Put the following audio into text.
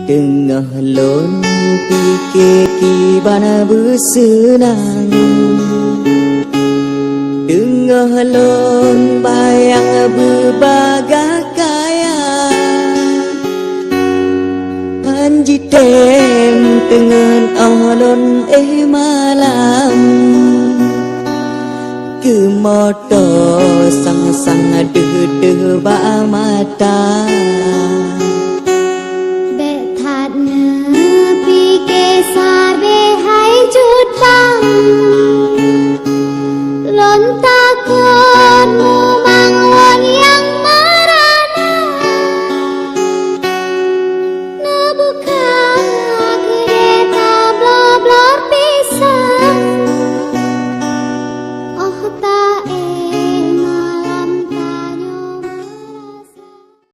Tengah lon pikir kibana bersenang, tengah lon bayang berbagai kaya, Panji tem tengen alon malam, ke moto sang-sang deh ba mata.